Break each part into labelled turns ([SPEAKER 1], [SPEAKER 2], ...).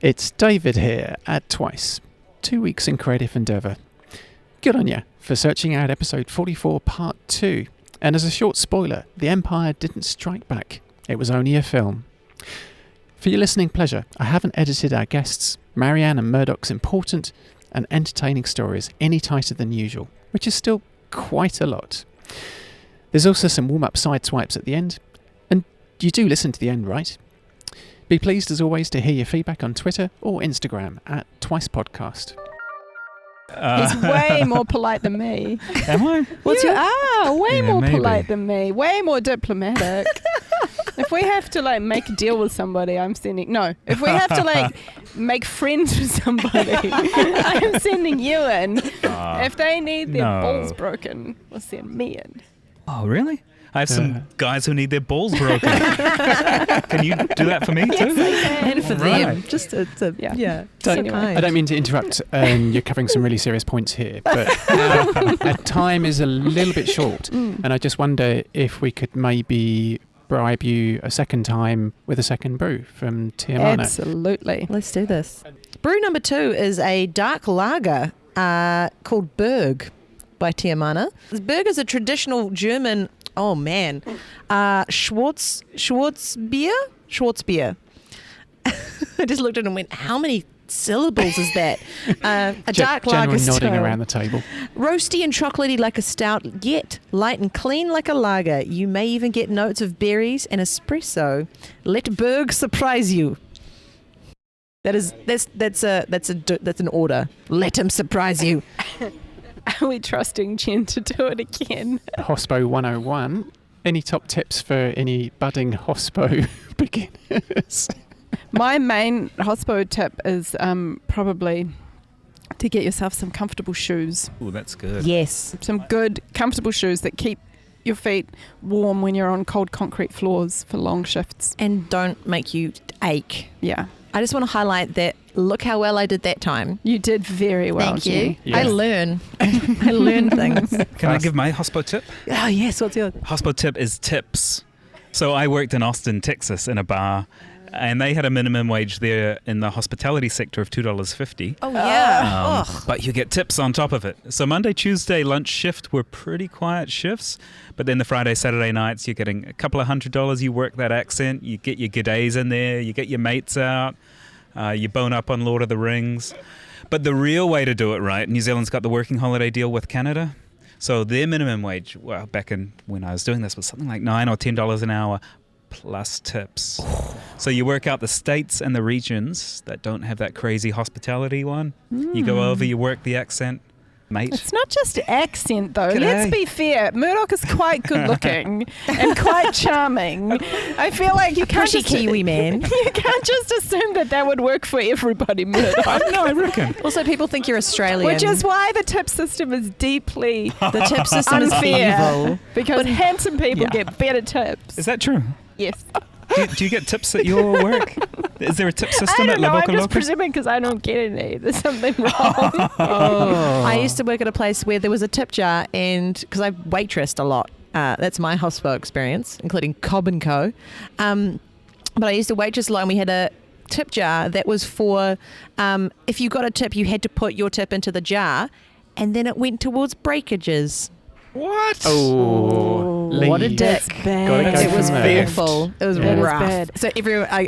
[SPEAKER 1] It's David here at Twice. 2 weeks in creative endeavour. Good on ya for searching out episode 44 part 2. And as a short spoiler, the Empire didn't strike back. It was only a film. For your listening pleasure, I haven't edited our guests, Marianne and Murdoch's important and entertaining stories any tighter than usual, which is still quite a lot. There's also some warm-up side swipes at the end, and you do listen to the end, right? Be pleased as always to hear your feedback on Twitter or Instagram at Twice Podcast.
[SPEAKER 2] He's way more polite than me.
[SPEAKER 3] Am I?
[SPEAKER 2] Way more
[SPEAKER 3] maybe.
[SPEAKER 2] polite than me. Way more diplomatic. If we have to make a deal with somebody, if we have to make friends with somebody, I'm sending you in. If they need their balls broken, we'll send me in.
[SPEAKER 3] Oh, really? I have some guys who need their balls broken. Can you do that for me too?
[SPEAKER 4] And for them.
[SPEAKER 2] Just
[SPEAKER 1] I don't mean to interrupt, you're covering some really serious points here, but our time is a little bit short, and I just wonder if we could maybe bribe you a second time with a second brew from Tiamana.
[SPEAKER 2] Absolutely.
[SPEAKER 4] Let's do this. Brew number 2 is a dark lager called Berg by Tiamana. This Berg is a traditional German, Schwarzbier. I just looked at it and went, how many syllables is that? A dark lager
[SPEAKER 1] General nodding
[SPEAKER 4] style.
[SPEAKER 1] around the table.
[SPEAKER 4] Roasty and chocolatey like a stout, yet light and clean like a lager. You may even get notes of berries and espresso. Let Berg surprise you. That's an order. Let him surprise you.
[SPEAKER 2] Are we trusting Jen to do it again?
[SPEAKER 1] Hospo 101. Any top tips for any budding Hospo beginners?
[SPEAKER 2] My main hospo tip is probably to get yourself some comfortable shoes.
[SPEAKER 3] Oh, that's good.
[SPEAKER 4] Yes.
[SPEAKER 2] Some good, comfortable shoes that keep your feet warm when you're on cold concrete floors for long shifts.
[SPEAKER 4] And don't make you ache.
[SPEAKER 2] Yeah.
[SPEAKER 4] I just want to highlight that. Look how well I did that time.
[SPEAKER 2] You did very well,
[SPEAKER 4] Thank you.
[SPEAKER 2] Jen.
[SPEAKER 1] Yes.
[SPEAKER 4] I learn. I learn things.
[SPEAKER 3] Can I give my hospo tip?
[SPEAKER 4] Oh, yes. What's yours?
[SPEAKER 3] Hospo tip is tips. So I worked in Austin, Texas in a bar, and they had a minimum wage there in the hospitality sector of $2.50.
[SPEAKER 4] Oh, yeah.
[SPEAKER 3] But you get tips on top of it. So Monday, Tuesday lunch shift were pretty quiet shifts, but then the Friday, Saturday nights, you're getting a couple of $100. You work that accent, you get your g'days in there, you get your mates out, you bone up on Lord of the Rings. But the real way to do it right, New Zealand's got the working holiday deal with Canada. So their minimum wage, well, back in when I was doing this, was something like $9 or $10 an hour plus tips. So you work out the states and the regions that don't have that crazy hospitality one. You go over, you work the accent, mate.
[SPEAKER 2] It's not just accent, though.
[SPEAKER 3] G'day.
[SPEAKER 2] Let's be fair. Murdoch is quite good looking and quite charming. I feel like you can't
[SPEAKER 4] Pretty
[SPEAKER 2] just,
[SPEAKER 4] Kiwi man.
[SPEAKER 2] You can't just assume that would work for everybody, Murdoch.
[SPEAKER 3] No, I reckon.
[SPEAKER 4] Also, people think you're Australian.
[SPEAKER 2] Which is why the tip system is deeply
[SPEAKER 4] the tip system is
[SPEAKER 2] unfair.
[SPEAKER 4] evil.
[SPEAKER 2] Because handsome people
[SPEAKER 3] Yeah.
[SPEAKER 2] get better tips.
[SPEAKER 3] Is that true?
[SPEAKER 2] Yes.
[SPEAKER 3] Do you get tips at your work? Is there a tip
[SPEAKER 2] I
[SPEAKER 3] system
[SPEAKER 2] don't
[SPEAKER 3] at
[SPEAKER 2] know.
[SPEAKER 3] La
[SPEAKER 2] I'm
[SPEAKER 3] Boca
[SPEAKER 2] just
[SPEAKER 3] Loca?
[SPEAKER 2] presuming because I don't get any. There's something wrong.
[SPEAKER 4] I used to work at a place where there was a tip jar, and because I waitressed a lot, that's my hospo experience, including Cobb & Co. But I used to waitress a lot, and we had a tip jar that was for if you got a tip, you had to put your tip into the jar, and then it went towards breakages.
[SPEAKER 3] What?
[SPEAKER 1] Oh,
[SPEAKER 4] What a
[SPEAKER 1] leave.
[SPEAKER 4] dick.
[SPEAKER 1] Gotta go
[SPEAKER 4] It was
[SPEAKER 1] from there.
[SPEAKER 4] awful. It was
[SPEAKER 1] Yeah. That is
[SPEAKER 4] rough.
[SPEAKER 2] bad.
[SPEAKER 4] So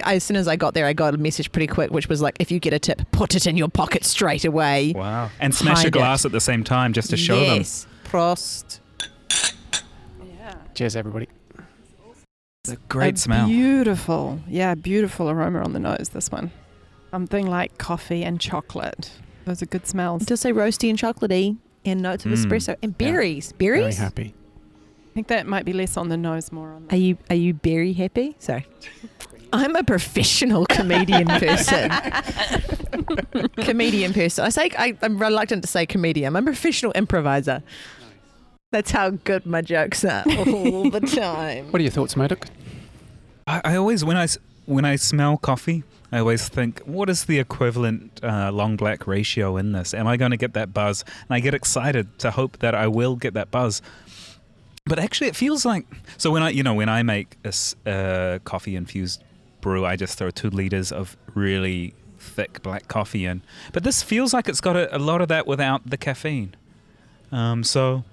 [SPEAKER 4] as soon as I got there, I got a message pretty quick, which was like, if you get a tip, put it in your pocket straight away.
[SPEAKER 3] Wow. And smash
[SPEAKER 4] Hide
[SPEAKER 3] a
[SPEAKER 4] it.
[SPEAKER 3] glass at the same time just to show them.
[SPEAKER 4] Yes. Prost.
[SPEAKER 1] Cheers, everybody.
[SPEAKER 3] It's a great smell.
[SPEAKER 2] Beautiful. Yeah, beautiful aroma on the nose, this one. Something like coffee and chocolate. Those are good smells.
[SPEAKER 4] It does say roasty and chocolatey and notes of espresso and berries.
[SPEAKER 1] Very
[SPEAKER 4] Berries?
[SPEAKER 1] happy.
[SPEAKER 2] I think that might be less on the nose, more on the...
[SPEAKER 4] Are you berry happy? Sorry. I'm a professional comedian person. I'm reluctant to say comedian. I'm a professional improviser. That's how good my jokes are all the time.
[SPEAKER 1] What are your thoughts, Murdoch?
[SPEAKER 3] I always, when I smell coffee, I always think, what is the equivalent long black ratio in this? Am I going to get that buzz? And I get excited to hope that I will get that buzz. But actually, it feels like, so when I make a coffee infused brew, I just throw 2 liters of really thick black coffee in. But this feels like it's got a lot of that without the caffeine. So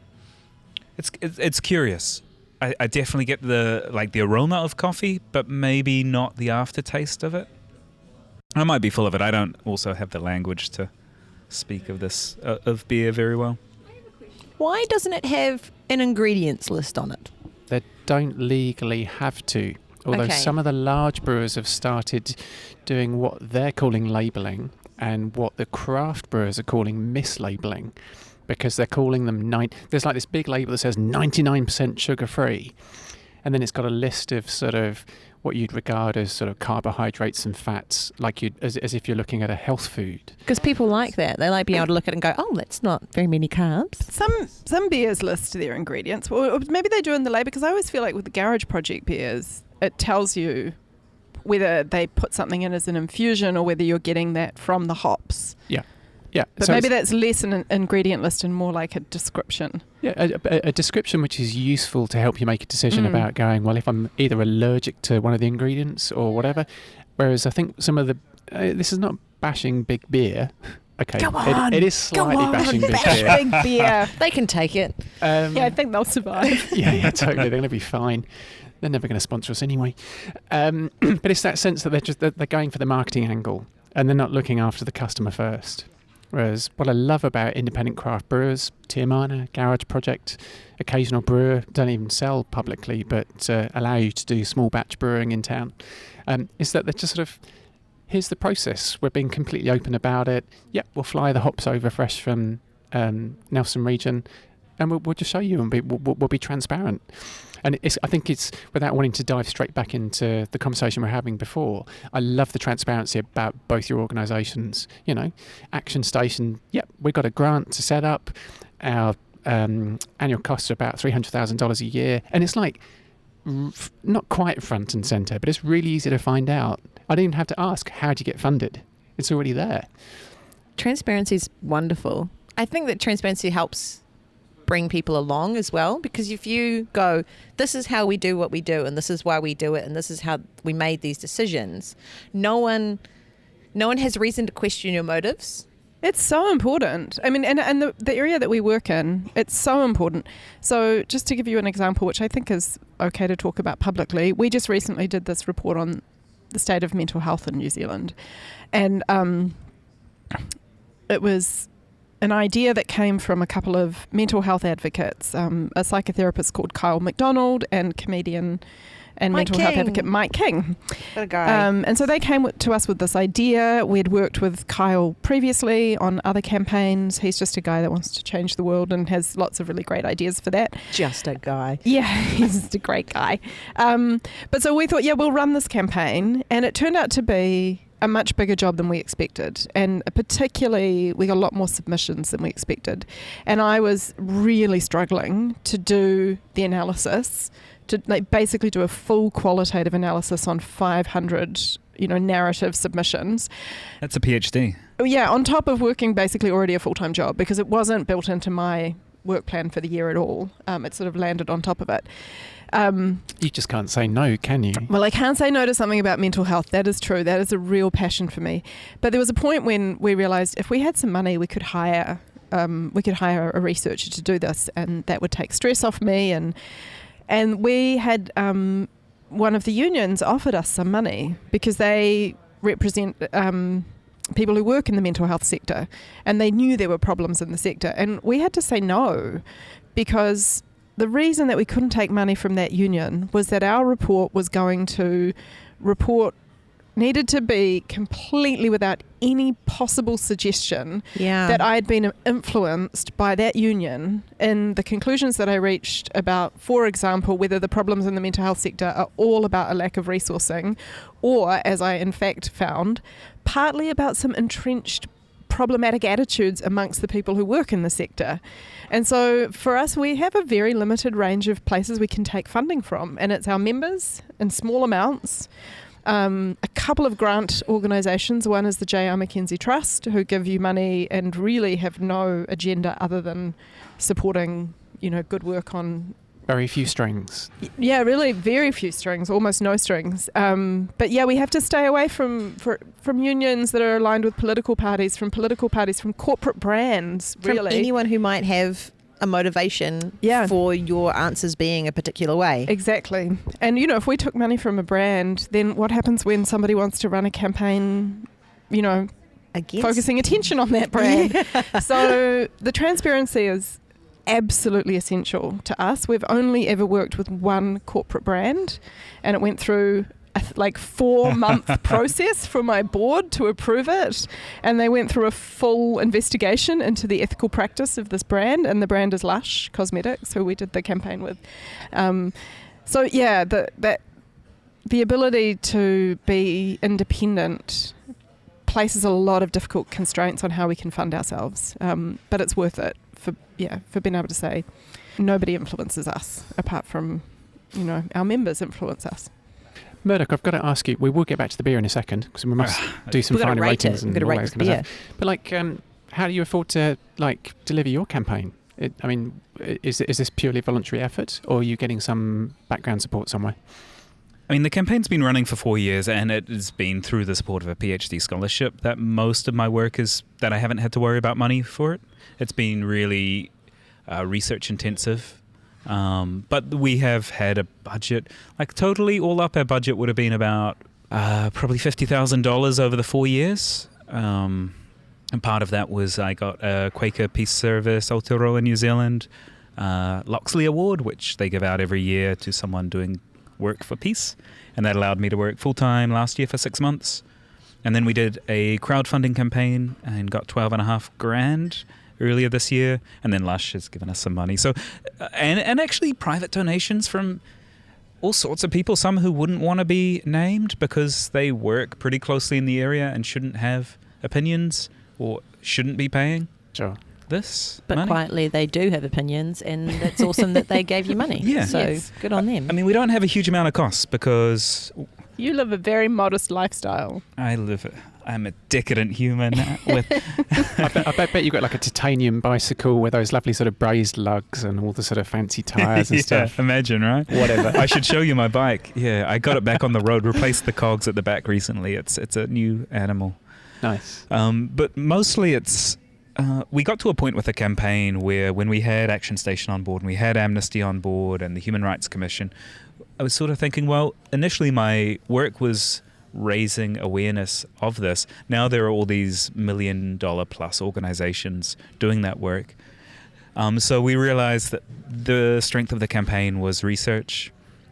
[SPEAKER 3] it's curious. I definitely get the aroma of coffee, but maybe not the aftertaste of it. I might be full of it. I don't also have the language to speak of this of beer very well.
[SPEAKER 4] Why doesn't it have an ingredients list on it?
[SPEAKER 1] They don't legally have to. Although
[SPEAKER 4] Okay.
[SPEAKER 1] some of the large brewers have started doing what they're calling labelling and what the craft brewers are calling mislabelling, because they're calling them there's like this big label that says 99% sugar free, and then it's got a list of sort of what you'd regard as sort of carbohydrates and fats, like as if you're looking at a health food.
[SPEAKER 4] Because people like that. They like being able to look at it and go, oh, that's not very many carbs.
[SPEAKER 2] Some beers list their ingredients. Or maybe they do in the label, because I always feel like with the Garage Project beers, it tells you whether they put something in as an infusion or whether you're getting that from the hops.
[SPEAKER 1] Yeah,
[SPEAKER 2] But
[SPEAKER 1] so
[SPEAKER 2] maybe that's less an ingredient list and more like a description.
[SPEAKER 1] yeah, a description which is useful to help you make a decision about going, well, if I'm either allergic to one of the ingredients or whatever. Whereas I think some of the this is not bashing big beer. Okay,
[SPEAKER 4] Go on,
[SPEAKER 1] it is slightly bashing big beer.
[SPEAKER 2] Big beer.
[SPEAKER 4] They can take it.
[SPEAKER 2] Yeah, I think they'll survive.
[SPEAKER 1] Yeah, totally. They're going to be fine. They're never going to sponsor us anyway. But it's that sense that they're going for the marketing angle and they're not looking after the customer first. Whereas what I love about independent craft brewers, Tiamana, Garage Project, occasional brewer, don't even sell publicly, but allow you to do small batch brewing in town, is that they're just sort of, here's the process. We're being completely open about it. Yep, we'll fly the hops over fresh from Nelson region, and we'll just show you, and we'll be transparent. And I think it's, without wanting to dive straight back into the conversation we were having before, I love the transparency about both your organisations. You know, Action Station, yep, we got a grant to set up. Our annual costs are about $300,000 a year. And it's like, not quite front and centre, but it's really easy to find out. I don't even have to ask, how do you get funded? It's already there.
[SPEAKER 4] Transparency is wonderful. I think that transparency helps bring people along as well, because if you go, this is how we do what we do and this is why we do it and this is how we made these decisions, no one has reason to question your motives.
[SPEAKER 2] It's so important. I mean, and the area that we work in, it's so important. So just to give you an example, which I think is okay to talk about publicly, we just recently did this report on the state of mental health in New Zealand, and it was an idea that came from a couple of mental health advocates, a psychotherapist called Kyle McDonald and comedian and
[SPEAKER 4] Mike
[SPEAKER 2] mental health
[SPEAKER 4] King.
[SPEAKER 2] advocate Mike King.
[SPEAKER 4] What a guy.
[SPEAKER 2] And so they came to us with this idea. We'd worked with Kyle previously on other campaigns. He's just a guy that wants to change the world and has lots of really great ideas for that.
[SPEAKER 4] Just a guy.
[SPEAKER 2] Yeah, he's just a great guy. But so we thought, yeah, we'll run this campaign. And it turned out to be a much bigger job than we expected, and particularly we got a lot more submissions than we expected, and I was really struggling to do the analysis, to basically do a full qualitative analysis on 500 narrative submissions.
[SPEAKER 3] That's a PhD.
[SPEAKER 2] Yeah, on top of working basically already a full-time job, because it wasn't built into my work plan for the year at all. It sort of landed on top of it.
[SPEAKER 1] You just can't say no, can you?
[SPEAKER 2] Well, I can't say no to something about mental health. That is true. That is a real passion for me. But there was a point when we realised if we had some money, we could hire a researcher to do this, and that would take stress off me. And we had one of the unions offered us some money because they represent people who work in the mental health sector, and they knew there were problems in the sector. And we had to say no, because the reason that we couldn't take money from that union was that our report needed to be completely without any possible suggestion that I had been influenced by that union in the conclusions that I reached about, for example, whether the problems in the mental health sector are all about a lack of resourcing, or, as I in fact found, partly about some entrenched problematic attitudes amongst the people who work in the sector. And so for us, we have a very limited range of places we can take funding from, and it's our members in small amounts. A couple of grant organisations. One is the J.R. Mackenzie Trust, who give you money and really have no agenda other than supporting, good work on
[SPEAKER 1] very few strings.
[SPEAKER 2] Yeah, really very few strings, almost no strings. But yeah, we have to stay away from unions that are aligned with political parties, from corporate brands, really.
[SPEAKER 4] From anyone who might have a motivation for your answers being a particular way.
[SPEAKER 2] Exactly. And, you know, if we took money from a brand, then what happens when somebody wants to run a campaign, you know, focusing attention on that brand? So the transparency is absolutely essential to us. We've only ever worked with one corporate brand, and it went through a 4-month process for my board to approve it, and they went through a full investigation into the ethical practice of this brand, and the brand is Lush Cosmetics, who we did the campaign with. So yeah, the ability to be independent places a lot of difficult constraints on how we can fund ourselves, but it's worth it for being able to say nobody influences us apart from, you know, our members influence us.
[SPEAKER 1] Murdoch, I've got to ask you, we will get back to the beer in a second because we must do some final ratings and all that kind of stuff. But how do you afford to deliver your campaign? Is this purely voluntary effort, or are you getting some background support somewhere?
[SPEAKER 3] I mean, the campaign's been running for 4 years, and it has been through the support of a PhD scholarship that most of my work is that I haven't had to worry about money for it. It's been really research intensive. But we have had a budget, totally all up, our budget would have been about probably $50,000 over the 4 years. And part of that was I got a Quaker Peace Service Aotearoa New Zealand Loxley Award, which they give out every year to someone doing work for peace. And that allowed me to work full-time last year for 6 months. And then we did a crowdfunding campaign and got $12,500 earlier this year, and then Lush has given us some money. So, and actually private donations from all sorts of people, some who wouldn't want to be named because they work pretty closely in the area and shouldn't have opinions or shouldn't be paying this
[SPEAKER 4] But
[SPEAKER 3] money.
[SPEAKER 4] Quietly they do have opinions, and it's awesome that they gave you money.
[SPEAKER 3] Yeah.
[SPEAKER 4] So good on them.
[SPEAKER 3] I mean, we don't have a huge amount of costs because
[SPEAKER 2] You live a very modest lifestyle.
[SPEAKER 3] I'm a decadent human.
[SPEAKER 1] I bet you've got a titanium bicycle with those lovely sort of brazed lugs and all the sort of fancy tyres and stuff.
[SPEAKER 3] Imagine, right?
[SPEAKER 1] Whatever.
[SPEAKER 3] I should show you my bike. Yeah, I got it back on the road, replaced the cogs at the back recently. It's a new animal.
[SPEAKER 1] Nice.
[SPEAKER 3] But mostly it's... we got to a point with the campaign where when we had Action Station on board and we had Amnesty on board and the Human Rights Commission, I was sort of thinking, well, initially my work was raising awareness of this. Now there are all these $1 million plus organizations doing that work. So we realized that the strength of the campaign was research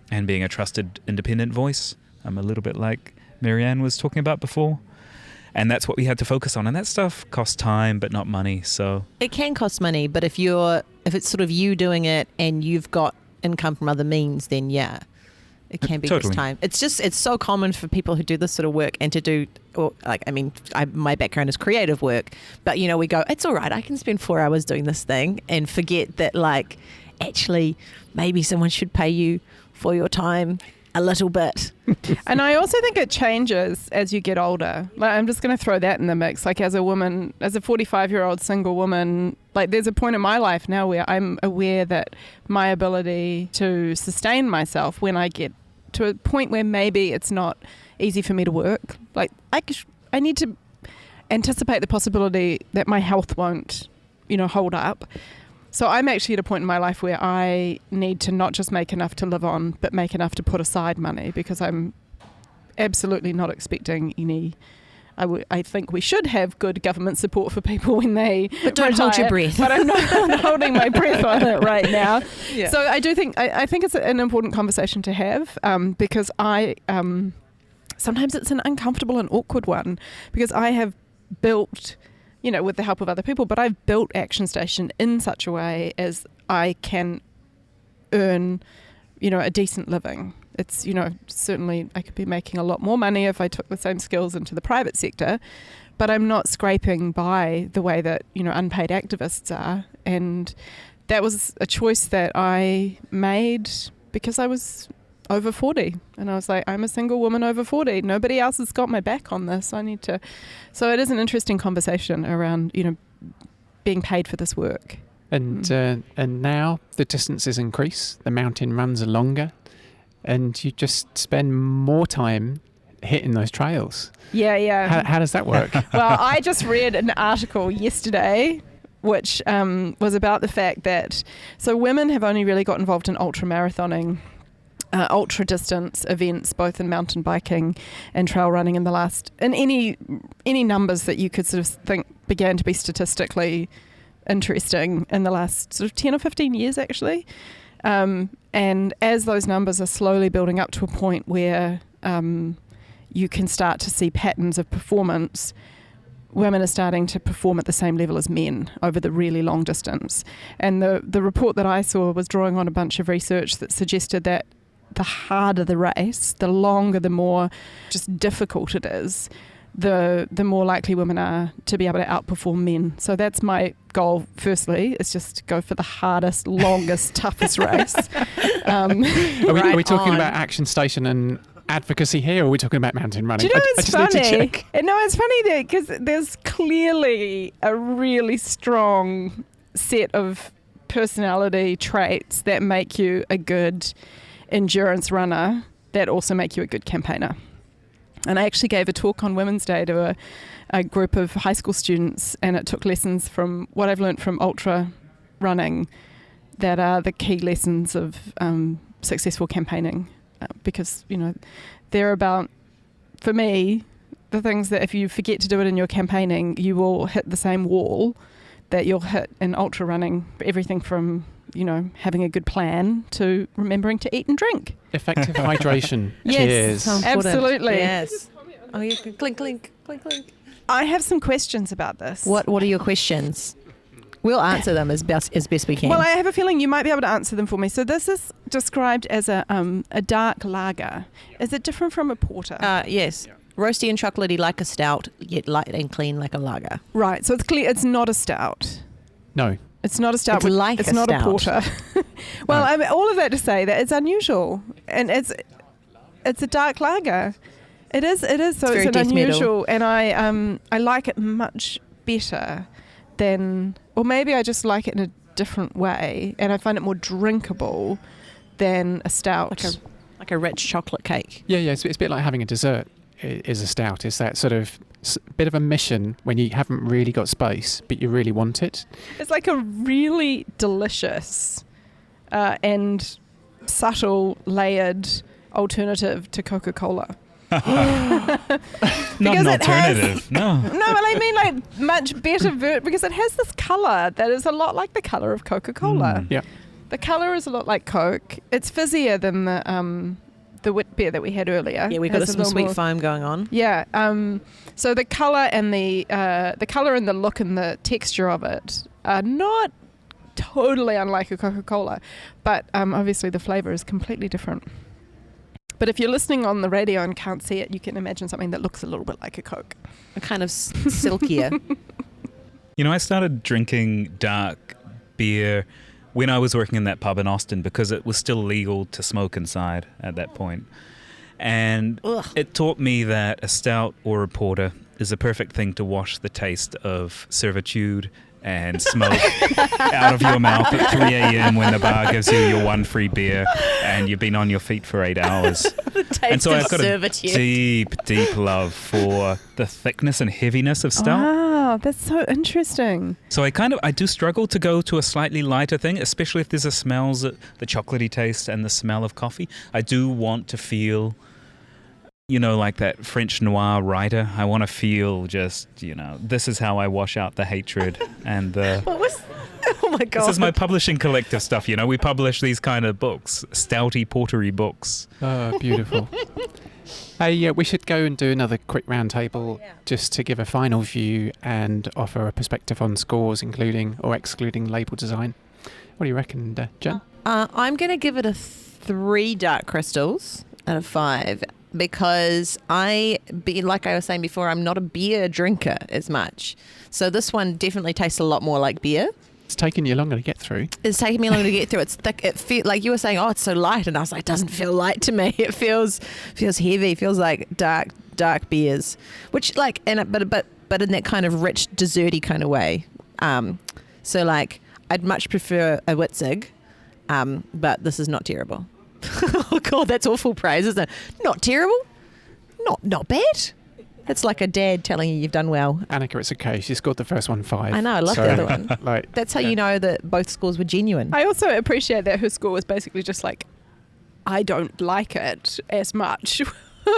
[SPEAKER 3] and being a trusted independent voice. A little bit like Marianne was talking about before. And that's what we had to focus on. And that stuff costs time, but not money. So
[SPEAKER 4] it can cost money, but if it's sort of you doing it and you've got income from other means, then yeah, it can be
[SPEAKER 3] Totally.
[SPEAKER 4] this time. It's so common for people who do this sort of work and to do, my background is creative work, but we go, it's all right, I can spend 4 hours doing this thing and forget that actually maybe someone should pay you for your time a little bit.
[SPEAKER 2] And I also think it changes as you get older. I'm just going to throw that in the mix. As a woman, as a 45-year-old single woman, there's a point in my life now where I'm aware that my ability to sustain myself when I get to a point where maybe it's not easy for me to work, I need to anticipate the possibility that my health won't, hold up. So I'm actually at a point in my life where I need to not just make enough to live on, but make enough to put aside money, because I'm absolutely not expecting any. I think we should have good government support for people when they
[SPEAKER 4] But don't
[SPEAKER 2] retire,
[SPEAKER 4] hold your breath.
[SPEAKER 2] But I'm not holding my breath on it right now.
[SPEAKER 4] Yeah.
[SPEAKER 2] So I do think I think it's an important conversation to have, because sometimes it's an uncomfortable and awkward one, because I have built, with the help of other people, but I've built Action Station in such a way as I can earn, a decent living. It's, certainly I could be making a lot more money if I took the same skills into the private sector, but I'm not scraping by the way that, unpaid activists are. And that was a choice that I made because I was over 40, and I was like, I'm a single woman over 40. Nobody else has got my back on this. I need to. So it is an interesting conversation around, being paid for this work.
[SPEAKER 1] And now the distances increase, the mountain runs are longer, and you just spend more time hitting those trails.
[SPEAKER 2] Yeah.
[SPEAKER 1] How does that work?
[SPEAKER 2] Well, I just read an article yesterday which was about the fact that women have only really got involved in ultra marathoning, ultra distance events, both in mountain biking and trail running in any numbers that you could sort of think began to be statistically interesting in the last sort of 10 or 15 years actually. And as those numbers are slowly building up to a point where you can start to see patterns of performance, women are starting to perform at the same level as men over the really long distance. And the report that I saw was drawing on a bunch of research that suggested that the harder the race, the longer, the more just difficult it is, the more likely women are to be able to outperform men. So that's my goal, firstly, is just go for the hardest, longest, toughest race.
[SPEAKER 1] Are we talking about Action Station and advocacy here, or are we talking about mountain running?
[SPEAKER 2] Do you know
[SPEAKER 1] I
[SPEAKER 2] it's
[SPEAKER 1] just need to
[SPEAKER 2] funny?
[SPEAKER 1] check.
[SPEAKER 2] No, it's funny there because there's clearly a really strong set of personality traits that make you a good endurance runner that also make you a good campaigner. And I actually gave a talk on Women's Day to a group of high school students, and it took lessons from what I've learned from ultra running that are the key lessons of successful campaigning. Because, they're about, for me, the things that if you forget to do it in your campaigning, you will hit the same wall that you'll hit in ultra running. Everything from, having a good plan to remembering to eat and drink.
[SPEAKER 1] Effective hydration.
[SPEAKER 2] Yes,
[SPEAKER 1] Cheers.
[SPEAKER 2] absolutely.
[SPEAKER 4] Yes. Oh, you can clink, clink, clink, clink.
[SPEAKER 2] I have some questions about this.
[SPEAKER 4] What are your questions? We'll answer them as best we can.
[SPEAKER 2] Well, I have a feeling you might be able to answer them for me. So this is described as a dark lager. Is it different from a porter?
[SPEAKER 4] Yes. Roasty and chocolatey like a stout, yet light and clean like a lager.
[SPEAKER 2] Right. So it's clear it's not a stout.
[SPEAKER 1] No.
[SPEAKER 2] It's not a stout.
[SPEAKER 4] It's like
[SPEAKER 2] it's
[SPEAKER 4] a
[SPEAKER 2] not
[SPEAKER 4] stout.
[SPEAKER 2] a porter. Well, I mean, all of that to say that it's unusual, and it's a dark lager. It is. So it's
[SPEAKER 4] very
[SPEAKER 2] an
[SPEAKER 4] death
[SPEAKER 2] unusual, and I like it much better than, or maybe I just like it in a different way, and I find it more drinkable than a stout.
[SPEAKER 4] Like a rich chocolate cake.
[SPEAKER 1] Yeah. It's a bit like having a dessert. Is a stout. It's that sort of bit of a mission when you haven't really got space, but you really want it.
[SPEAKER 2] It's like a really delicious and subtle, layered alternative to Coca-Cola.
[SPEAKER 3] Not an alternative. No.
[SPEAKER 2] No, well, I mean like much better because it has this colour that is a lot like the colour of Coca-Cola.
[SPEAKER 1] Yeah.
[SPEAKER 2] The colour is a lot like Coke. It's fizzier than the wit beer that we had earlier.
[SPEAKER 4] Yeah, we've got
[SPEAKER 2] Has a
[SPEAKER 4] some
[SPEAKER 2] little
[SPEAKER 4] sweet
[SPEAKER 2] more-
[SPEAKER 4] foam going on.
[SPEAKER 2] Yeah. So the colour and the colour and the look and the texture of it are not totally unlike a Coca-Cola, but obviously the flavour is completely different. But if you're listening on the radio and can't see it, you can imagine something that looks a little bit like a Coke.
[SPEAKER 4] A kind of silkier.
[SPEAKER 3] I started drinking dark beer when I was working in that pub in Austin because it was still legal to smoke inside at that point. And it taught me that a stout or a porter is a perfect thing to wash the taste of servitude and smoke out of your mouth at 3 a.m. when the bar gives you your one free beer and you've been on your feet for 8 hours. And so I've got a deep love for the thickness and heaviness of stout.
[SPEAKER 2] Wow, that's so interesting.
[SPEAKER 3] So I do struggle to go to a slightly lighter thing, especially if there's the smells, the chocolatey taste and the smell of coffee. I do want to feel, like that French noir writer. I want to feel just, this is how I wash out the hatred and the...
[SPEAKER 4] What was... Oh my God.
[SPEAKER 3] This is my publishing collective stuff, We publish these kind of books, stouty, portery books.
[SPEAKER 1] Oh, beautiful. Hey, we should go and do another quick round table just to give a final view and offer a perspective on scores, including or excluding label design. What do you reckon, Jen?
[SPEAKER 4] I'm going to give it a 3 dark crystals out of 5 because like I was saying before, I'm not a beer drinker as much. So this one definitely tastes a lot more like beer.
[SPEAKER 1] It's taken you longer to get through.
[SPEAKER 4] It's taken me longer to get through. It's thick. It feels like you were saying, oh, it's so light, and I was like, it doesn't feel light to me. It feels heavy. It feels like dark beers, which but in that kind of rich, desserty kind of way. So like I'd much prefer a Witzig, but this is not terrible. Oh God, that's awful praise, isn't it? Not terrible, not bad. It's like a dad telling you you've done well.
[SPEAKER 1] Annika, it's okay. She scored the first one 5.
[SPEAKER 4] I know, I love the other one. That's how you know that both scores were genuine.
[SPEAKER 2] I also appreciate that her score was basically just like, I don't like it as much.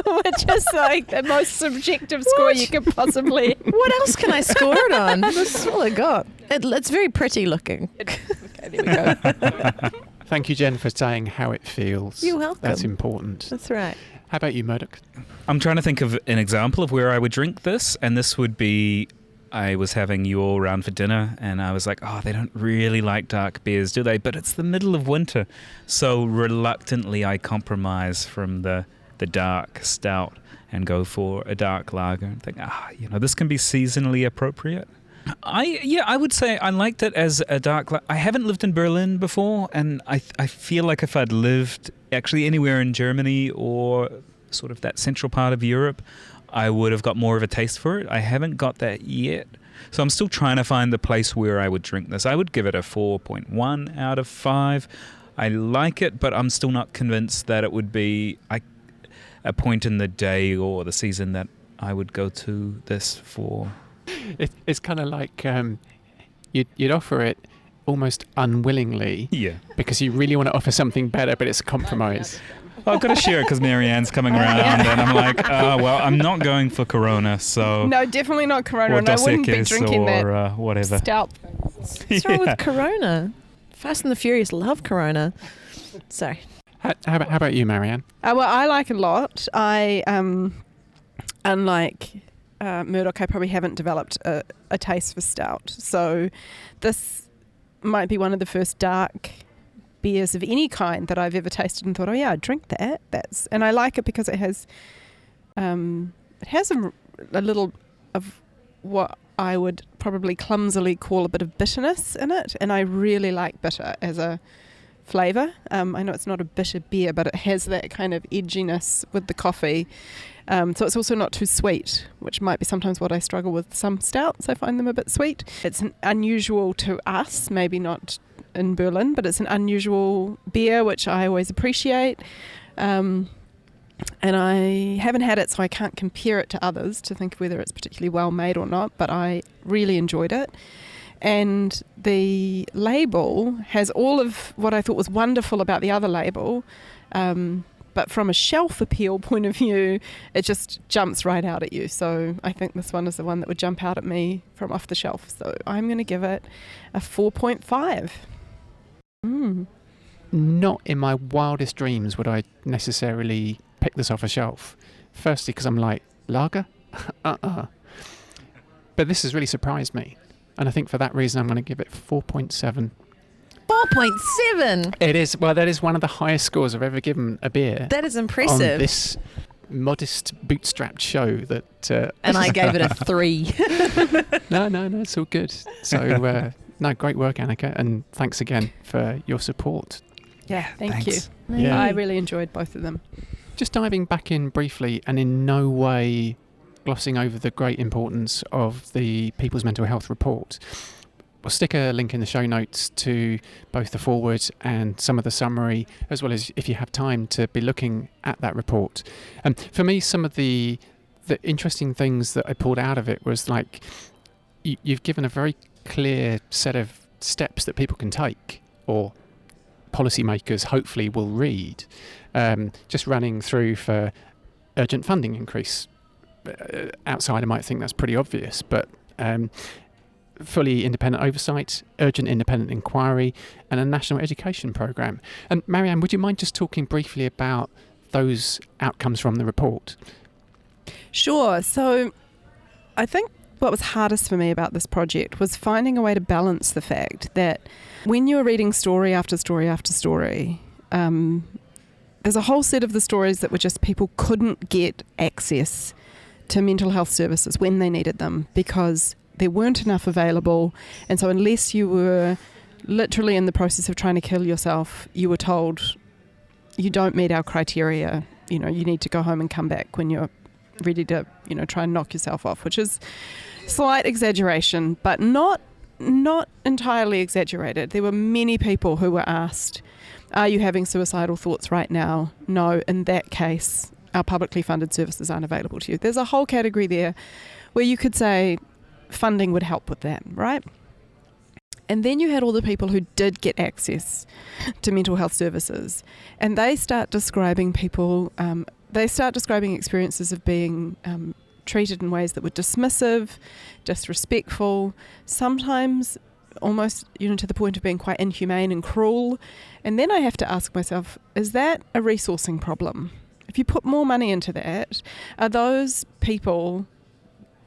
[SPEAKER 2] Which is like the most subjective score you could possibly.
[SPEAKER 4] What else can I score it on? That's all I got. It's very pretty looking.
[SPEAKER 2] Okay, there we go.
[SPEAKER 1] Thank you, Jen, for saying how it feels.
[SPEAKER 4] You're welcome.
[SPEAKER 1] That's important.
[SPEAKER 4] That's right.
[SPEAKER 1] How about you, Murdoch?
[SPEAKER 3] I'm trying to think of an example of where I would drink this, and this would be, I was having you all around for dinner, and I was like, oh, they don't really like dark beers, do they? But it's the middle of winter, so reluctantly I compromise from the dark stout and go for a dark lager and think, this can be seasonally appropriate. I would say I liked it as a dark lager. I haven't lived in Berlin before, and I feel like if I'd lived actually anywhere in Germany or sort of that central part of Europe, I would have got more of a taste for it. I haven't got that yet. So I'm still trying to find the place where I would drink this. I would give it a 4.1 out of 5. I like it, but I'm still not convinced that it would be a point in the day or the season that I would go to this for.
[SPEAKER 1] It's kind of like you'd offer it almost unwillingly, because you really want to offer something better, but it's a compromise.
[SPEAKER 3] Well, I've got to share it because Marianne's coming around, and I'm like, I'm not going for Corona, so
[SPEAKER 2] no, definitely not Corona, and I wouldn't be drinking that
[SPEAKER 3] whatever
[SPEAKER 2] stout.
[SPEAKER 4] What's wrong with Corona? Fast and the Furious love Corona. Sorry.
[SPEAKER 1] How about you, Marianne?
[SPEAKER 2] Well, I like it a lot. I unlike Murdoch, I probably haven't developed a taste for stout. So this might be one of the first dark beers of any kind that I've ever tasted and thought, oh yeah, I'd drink that. And I like it because it has a little of what I would probably clumsily call a bit of bitterness in it. And I really like bitter as a flavour. I know it's not a bitter beer, but it has that kind of edginess with the coffee. So it's also not too sweet, which might be sometimes what I struggle with some stouts. I find them a bit sweet. It's unusual to us, maybe not in Berlin, but it's an unusual beer, which I always appreciate. And I haven't had it, so I can't compare it to others to think whether it's particularly well made or not, but I really enjoyed it. And the label has all of what I thought was wonderful about the other label, but from a shelf appeal point of view, it just jumps right out at you. So I think this one is the one that would jump out at me from off the shelf. So I'm going to give it a 4.5.
[SPEAKER 1] Not in my wildest dreams would I necessarily pick this off a shelf. Firstly, because I'm like, lager? But this has really surprised me. And I think for that reason, I'm going to give it 4.7.
[SPEAKER 4] 4.7?
[SPEAKER 1] It is. Well, that is one of the highest scores I've ever given a beer.
[SPEAKER 4] That is impressive.
[SPEAKER 1] On this modest bootstrapped show that...
[SPEAKER 4] and I gave it a 3.
[SPEAKER 1] No, it's all good. So, no, great work, Annika. And thanks again for your support.
[SPEAKER 2] Yeah, thank you.
[SPEAKER 1] Yeah.
[SPEAKER 2] I really enjoyed both of them.
[SPEAKER 1] Just diving back in briefly and in no way glossing over the great importance of the People's Mental Health Report. We'll stick a link in the show notes to both the foreword and some of the summary, as well as if you have time to be looking at that report. For me, some of the interesting things that I pulled out of it was like, you've given a very clear set of steps that people can take, or policymakers hopefully will read. Just running through for urgent funding increase. Outsider might think that's pretty obvious, but fully independent oversight, urgent independent inquiry, and a national education programme. And Marianne, would you mind just talking briefly about those outcomes from the report?
[SPEAKER 2] Sure. So I think what was hardest for me about this project was finding a way to balance the fact that when you're reading story after story after story, there's a whole set of the stories that were just people couldn't get access to mental health services when they needed them because there weren't enough available. And so unless you were literally in the process of trying to kill yourself, you were told you don't meet our criteria, you need to go home and come back when you're ready to, try and knock yourself off, which is slight exaggeration, but not not entirely exaggerated. There were many people who were asked, are you having suicidal thoughts right now? No, in that case, our publicly funded services aren't available to you. There's a whole category there where you could say funding would help with that, right? And then you had all the people who did get access to mental health services, and they start describing experiences of being treated in ways that were dismissive, disrespectful, sometimes almost, to the point of being quite inhumane and cruel. And then I have to ask myself, is that a resourcing problem? If you put more money into that, are those people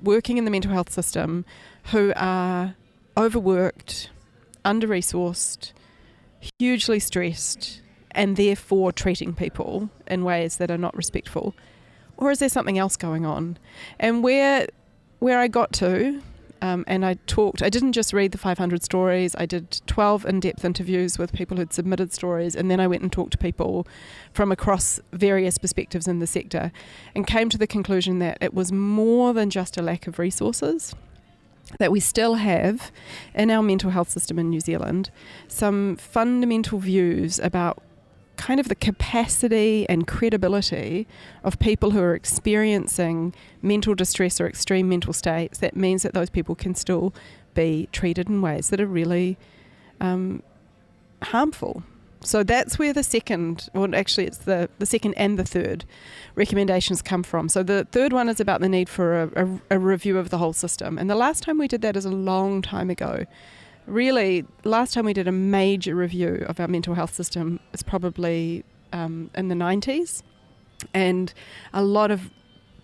[SPEAKER 2] working in the mental health system who are overworked, under-resourced, hugely stressed, and therefore treating people in ways that are not respectful? Or is there something else going on? And where I got to, and I didn't just read the 500 stories, I did 12 in-depth interviews with people who'd submitted stories, and then I went and talked to people from across various perspectives in the sector, and came to the conclusion that it was more than just a lack of resources, that we still have in our mental health system in New Zealand some fundamental views about kind of the capacity and credibility of people who are experiencing mental distress or extreme mental states. That means that those people can still be treated in ways that are really harmful. So that's where the second, well actually it's the second and the third recommendations come from. So the third one is about the need for a review of the whole system. And the last time we did that is a long time ago. Really, last time we did a major review of our mental health system is probably in the 90s. And a lot of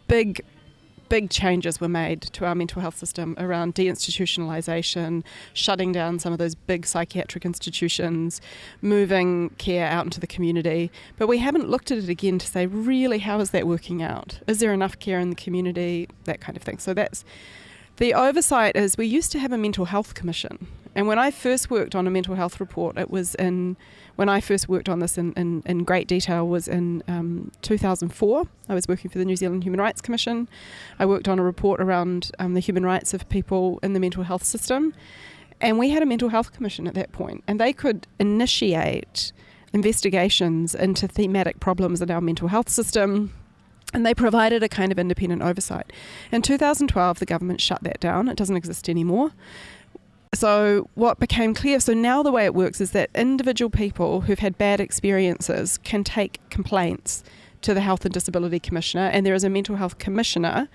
[SPEAKER 2] big changes were made to our mental health system around deinstitutionalisation, shutting down some of those big psychiatric institutions, moving care out into the community. But we haven't looked at it again to say, really, how is that working out? Is there enough care in the community? That kind of thing. So that's the oversight. Is we used to have a mental health commission. And when I first worked on a mental health report, when I first worked on this in great detail was in 2004. I was working for the New Zealand Human Rights Commission. I worked on a report around the human rights of people in the mental health system. And we had a mental health commission at that point, and they could initiate investigations into thematic problems in our mental health system. And they provided a kind of independent oversight. In 2012, the government shut that down. It doesn't exist anymore. So what became clear, so now the way it works is that individual people who've had bad experiences can take complaints to the Health and Disability Commissioner, and there is a mental health commissioner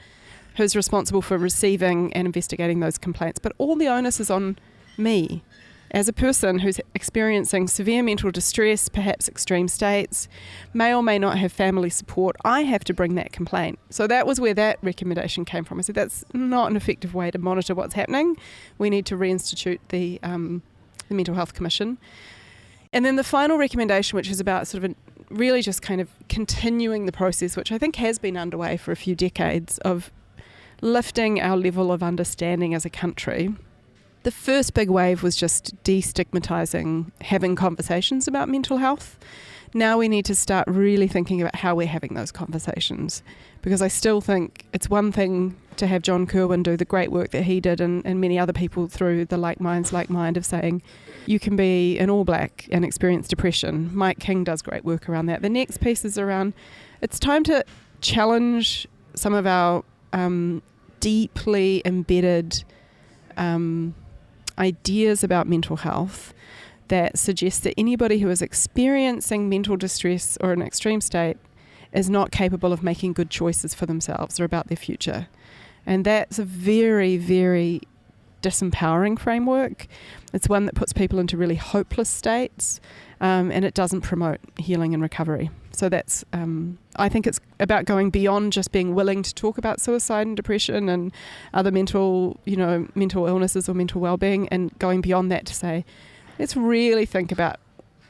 [SPEAKER 2] who's responsible for receiving and investigating those complaints. But all the onus is on me as a person who's experiencing severe mental distress, perhaps extreme states, may or may not have family support. I have to bring that complaint. So that was where that recommendation came from. I said that's not an effective way to monitor what's happening. We need to reinstitute the Mental Health Commission. And then the final recommendation, which is about sort of really just kind of continuing the process, which I think has been underway for a few decades, of lifting our level of understanding as a country. The first big wave was just destigmatizing having conversations about mental health. Now we need to start really thinking about how we're having those conversations, because I still think it's one thing to have John Kerwin do the great work that he did and many other people through the Like Minds, Like Mind of saying you can be an All Black and experience depression. Mike King does great work around that. The next piece is around it's time to challenge some of our deeply embedded ideas about mental health that suggest that anybody who is experiencing mental distress or an extreme state is not capable of making good choices for themselves or about their future. And that's a very, very disempowering framework. It's one that puts people into really hopeless states, and it doesn't promote healing and recovery. So that's, I think it's about going beyond just being willing to talk about suicide and depression and other mental illnesses or mental well-being, and going beyond that to say, let's really think about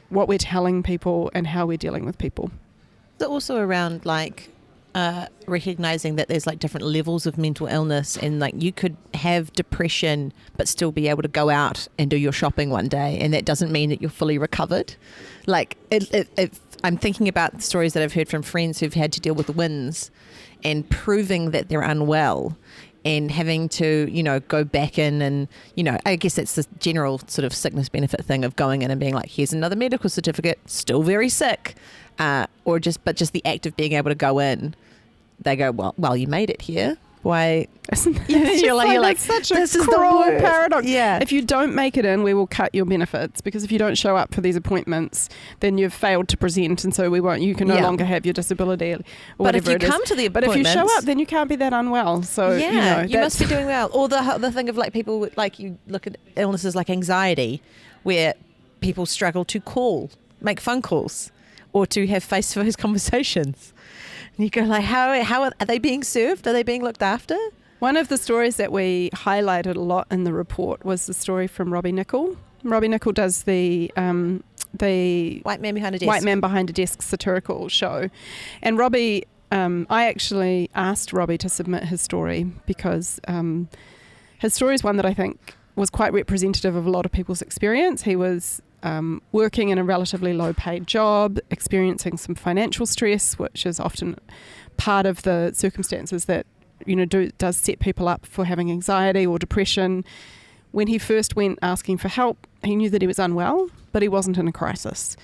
[SPEAKER 2] what we're telling people and how we're dealing with people.
[SPEAKER 4] Is it also around recognizing that there's different levels of mental illness, and you could have depression but still be able to go out and do your shopping one day, and that doesn't mean that you're fully recovered? I'm thinking about the stories that I've heard from friends who've had to deal with wins and proving that they're unwell and having to, go back in and, I guess that's the general sort of sickness benefit thing of going in and being like, here's another medical certificate, still very sick, but just the act of being able to go in, they go, well, you made it here. Why? You're like,
[SPEAKER 2] such a
[SPEAKER 4] this is the
[SPEAKER 2] cruel
[SPEAKER 4] worst.
[SPEAKER 2] paradox.
[SPEAKER 4] Yeah.
[SPEAKER 2] If you don't make it in, we will cut your benefits, because if you don't show up for these appointments, then you've failed to present, and so we won't. You can no longer have your disability or
[SPEAKER 4] but if
[SPEAKER 2] whatever
[SPEAKER 4] you
[SPEAKER 2] it is.
[SPEAKER 4] come to the
[SPEAKER 2] But
[SPEAKER 4] appointments,
[SPEAKER 2] if you show up, then you can't be that unwell. So
[SPEAKER 4] you must be doing well. Or the thing of like people with, like, you look at illnesses like anxiety, where people struggle to make phone calls, or to have face-to-face conversations. And you go like, how are they being served? Are they being looked after?
[SPEAKER 2] One of the stories that we highlighted a lot in the report was the story from Robbie Nicol. Robbie Nicol does the
[SPEAKER 4] White Man Behind a Desk.
[SPEAKER 2] White Man Behind a Desk satirical show. And Robbie, I actually asked Robbie to submit his story because his story is one that I think was quite representative of a lot of people's experience. He was working in a relatively low-paid job, experiencing some financial stress, which is often part of the circumstances that does set people up for having anxiety or depression. When he first went asking for help, he knew that he was unwell, but he wasn't in a crisis.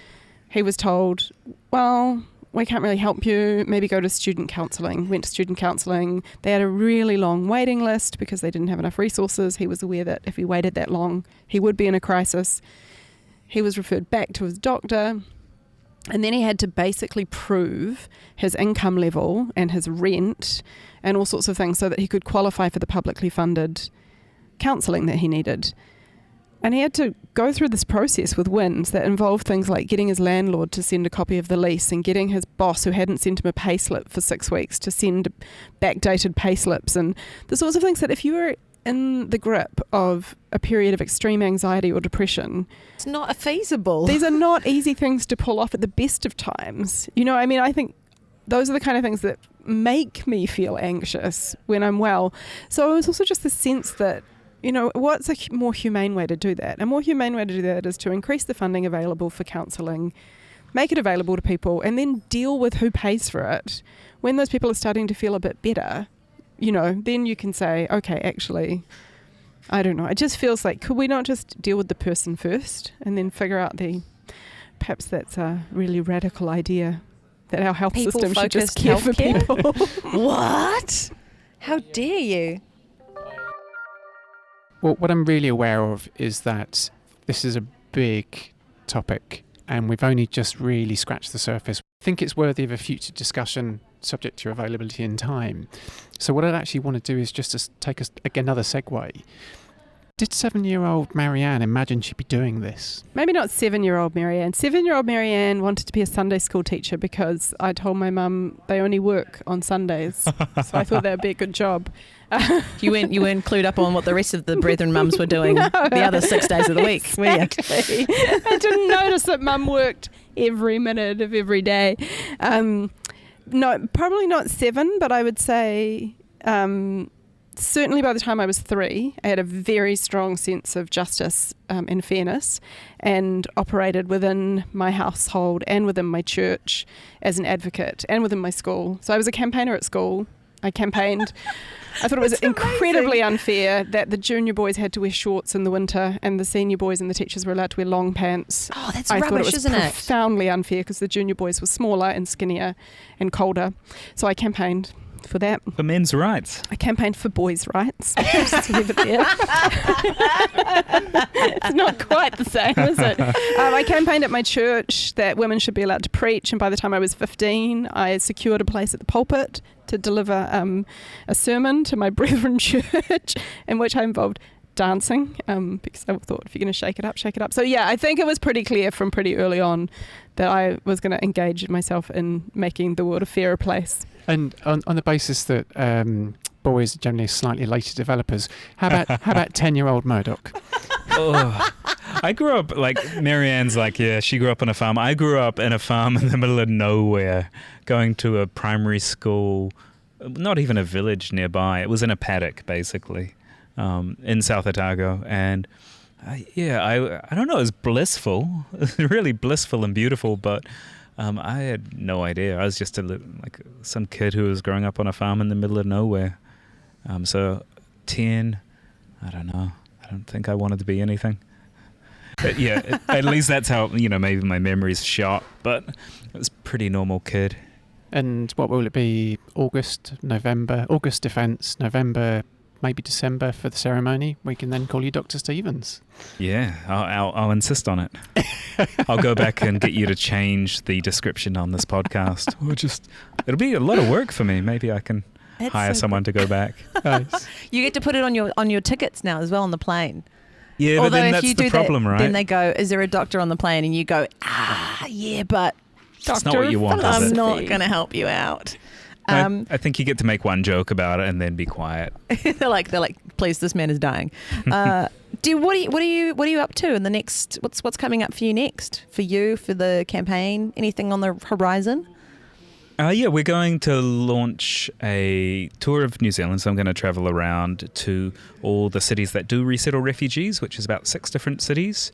[SPEAKER 2] He was told, well, we can't really help you, maybe go to student counselling. Went to student counselling. They had a really long waiting list because they didn't have enough resources. He was aware that if he waited that long, he would be in a crisis. He was referred back to his doctor, and then he had to basically prove his income level and his rent and all sorts of things so that he could qualify for the publicly funded counselling that he needed. And he had to go through this process with wins that involved things like getting his landlord to send a copy of the lease and getting his boss, who hadn't sent him a payslip for 6 weeks, to send backdated payslips, and the sorts of things that if you were in the grip of a period of extreme anxiety or depression,
[SPEAKER 4] it's not feasible.
[SPEAKER 2] These are not easy things to pull off at the best of times. I think those are the kind of things that make me feel anxious when I'm well. So it was also just the sense that, what's a more humane way to do that? A more humane way to do that is to increase the funding available for counselling, make it available to people, and then deal with who pays for it. When those people are starting to feel a bit better, then you can say, okay, actually, I don't know. It just feels like, could we not just deal with the person first and then figure out perhaps that's a really radical idea, that our health system should just care for people.
[SPEAKER 4] What? How dare you?
[SPEAKER 1] Well, what I'm really aware of is that this is a big topic and we've only just really scratched the surface. I think it's worthy of a future discussion, subject to availability and time. So what I'd actually want to do is just to take another segue. Did 7-year-old Marianne imagine she'd be doing this?
[SPEAKER 2] Maybe not 7-year-old Marianne. 7-year-old Marianne wanted to be a Sunday school teacher because I told my mum they only work on Sundays. So I thought that would be a good job.
[SPEAKER 4] You weren't clued up on what the rest of the brethren mums were doing the other 6 days of the week,
[SPEAKER 2] exactly. Were you? I didn't notice that mum worked every minute of every day. No, probably not 7, but I would say certainly by the time I was 3, I had a very strong sense of justice and fairness, and operated within my household and within my church as an advocate, and within my school. So I was a campaigner at school. I campaigned. I thought it was incredibly unfair that the junior boys had to wear shorts in the winter and the senior boys and the teachers were allowed to wear long pants.
[SPEAKER 4] Oh, that's
[SPEAKER 2] I
[SPEAKER 4] rubbish,
[SPEAKER 2] thought it was
[SPEAKER 4] isn't it?
[SPEAKER 2] profoundly unfair because the junior boys were smaller and skinnier and colder. So I campaigned for that.
[SPEAKER 3] For men's rights.
[SPEAKER 2] I campaigned for boys' rights. Just leave it there. It's not quite the same, is it? I campaigned at my church that women should be allowed to preach, and by the time I was 15, I secured a place at the pulpit to deliver a sermon to my brethren church, in which I involved dancing, because I thought, if you're going to shake it up, shake it up. So yeah, I think it was pretty clear from pretty early on that I was going to engage myself in making the world a fairer place.
[SPEAKER 1] And on the basis that boys are generally slightly later developers, how about 10-year-old Murdoch?
[SPEAKER 3] Oh, I grew up like Marianne's she grew up on a farm. I grew up in a farm in the middle of nowhere, going to a primary school, not even a village nearby. It was in a paddock, basically, in South Otago. And I don't know, it was blissful, really blissful and beautiful, but I had no idea. I was just some kid who was growing up on a farm in the middle of nowhere. So 10, I don't know. I don't think I wanted to be anything. But yeah, at least that's how, maybe my memory's sharp, but I was a pretty normal kid.
[SPEAKER 1] And what will it be? August defence, November, maybe December for the ceremony. We can then call you Dr. Stevens.
[SPEAKER 3] Yeah, I'll insist on it. I'll go back and get you to change the description on this podcast. It'll be a lot of work for me. Maybe I can hire someone to go back.
[SPEAKER 1] Nice.
[SPEAKER 4] You get to put it on your tickets now as well on the plane.
[SPEAKER 3] Yeah,
[SPEAKER 4] Although
[SPEAKER 3] but then
[SPEAKER 4] if
[SPEAKER 3] that's
[SPEAKER 4] you
[SPEAKER 3] the
[SPEAKER 4] do
[SPEAKER 3] problem,
[SPEAKER 4] that,
[SPEAKER 3] right?
[SPEAKER 4] then they go, is there a doctor on the plane? And you go, yeah, but
[SPEAKER 3] That's not what you want, is
[SPEAKER 4] I'm
[SPEAKER 3] it?
[SPEAKER 4] not going to help you out.
[SPEAKER 3] I think you get to make one joke about it and then be quiet.
[SPEAKER 4] they're like, please, this man is dying. What are you up to in the next? What's coming up for you next? For you, for the campaign? Anything on the horizon?
[SPEAKER 3] Yeah, we're going to launch a tour of New Zealand. So I'm going to travel around to all the cities that do resettle refugees, which is about 6 different cities,